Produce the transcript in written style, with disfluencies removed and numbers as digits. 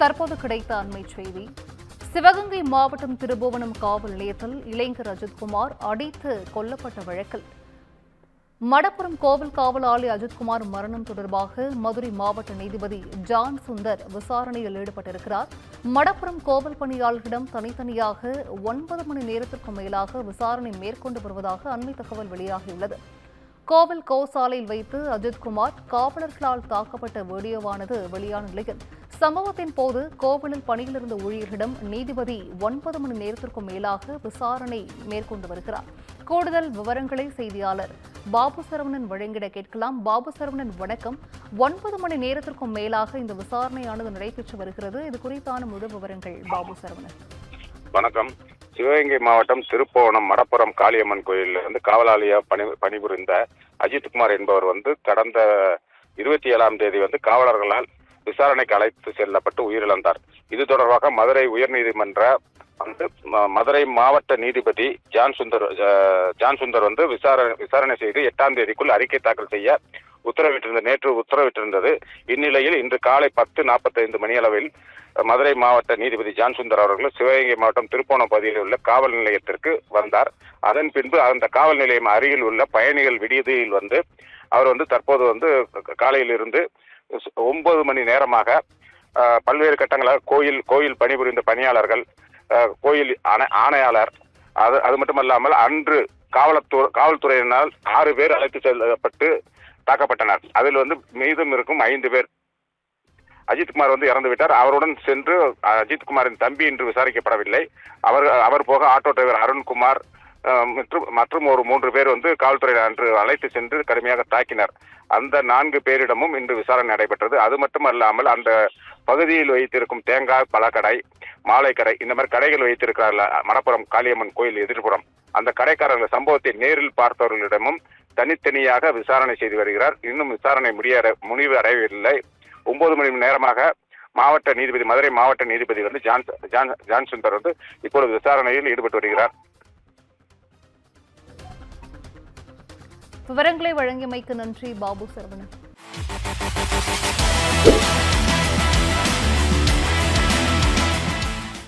தற்போது கிடைத்த அண்மை செய்தி. சிவகங்கை மாவட்டம் திருபுவனம் காவல் நிலையத்தில் இளைஞர் அஜித்குமார் அடித்து கொல்லப்பட்ட வழக்கில் மடப்புரம் கோவில் காவலாளி அஜித்குமார் மரணம் தொடர்பாக மதுரை மாவட்ட நீதிபதி ஜான் சுந்தர் விசாரணையில் ஈடுபட்டிருக்கிறார். மடப்புரம் கோவில் பணியாளர்களிடம் தனித்தனியாக 9 மணி நேரத்திற்கும் மேலாக விசாரணை மேற்கொண்டு வருவதாக அண்மை தகவல் வெளியாகியுள்ளது. கோவில் கோசாலையில் வைத்து அஜித்குமார் காவலர்களால் தாக்கப்பட்ட வீடியோவானது வெளியான நிலையில் சம்பவத்தின் போது கோவிலில் பணியில் இருந்த ஊழியர்களிடம் நீதிபதி 9 மணி நேரத்திற்கும் மேலாக விசாரணை மேற்கொண்டு வருகிறார். கூடுதல் விவரங்களை செய்தியாளர் பாபு சரவணன் வழங்கிட கேட்கலாம். பாபு சரவணன், வணக்கம். 9 மணி நேரத்திற்கும் மேலாக இந்த விசாரணையானது நடைபெற்று வருகிறது. இது குறித்தான முழு விவரங்கள் பாபு சரவணன். வணக்கம். சிவகங்கை மாவட்டம் திருப்புவனம் மடப்புரம் காளியம்மன் கோயிலில் காவலாளியா பணிபுரிந்த அஜித்குமார் என்பவர் கடந்த 27ஆம் தேதி காவலர்களால் விசாரணைக்கு அழைத்து செல்லப்பட்டு உயிரிழந்தார். இது தொடர்பாக மதுரை உயர்நீதிமன்ற மதுரை மாவட்ட நீதிபதி ஜான் சுந்தர் விசாரணை செய்து 8ஆம் தேதிக்குள் அறிக்கை தாக்கல் செய்ய நேற்று உத்தரவிட்டிருந்தது. இந்நிலையில் இன்று காலை 10:45 மணியளவில் மதுரை மாவட்ட நீதிபதி ஜான் சுந்தர் அவர்கள் சிவகங்கை மாவட்டம் திருப்போணம் பகுதியில் உள்ள காவல் நிலையத்திற்கு வந்தார். அதன் பின்பு அந்த காவல் நிலையம் அருகில் உள்ள பயணிகள் விடுதியில் அவர் தற்போது காலையில் இருந்து 9 மணி நேரமாக பல்வேறு கட்டங்களாக கோயில் பணிபுரிந்த பணியாளர்கள், கோயில் ஆணையாளர், அது மட்டுமல்லாமல் அன்று காவல்துறையினால் 6 பேர் அழைத்து செல்லப்பட்டு தாக்கப்பட்டனர். அதில் மீதம் இருக்கும் 5 பேர். அஜித்குமார் இறந்து விட்டார். அவருடன் சென்று அஜித்குமாரின் தம்பி இன்று விசாரிக்கப்படவில்லை. அவர் போக ஆட்டோ டிரைவர் அருண்குமார் மற்றும் ஒரு 3 பேர் காவல்துறையினர் அன்று அழைத்து சென்று கடுமையாக தாக்கினர். அந்த 4 பேரிடமும் இன்று விசாரணை நடைபெற்றது. அது மட்டுமல்லாமல் அந்த பகுதியில் வைத்திருக்கும் தேங்காய் பழக்கடை, மாலை கடை, இந்த மாதிரி கடைகள் வைத்திருக்கிறார்கள் மடப்புரம் காளியம்மன் கோயில் எதிர்ப்புறம். அந்த கடைக்காரர்கள் சம்பவத்தை நேரில் பார்த்தவர்களிடமும் தனித்தனியாக விசாரணை செய்து வருகிறார். இன்னும் விசாரணை முடிவு அடையவில்லை. 9 மணி நேரமாக மதுரை மாவட்ட நீதிபதி ஜான் சுந்தர் இப்பொழுது விசாரணையில் ஈடுபட்டு வருகிறார். விவரங்களை வழங்கியமைக்கு நன்றி பாபு சரவணன்.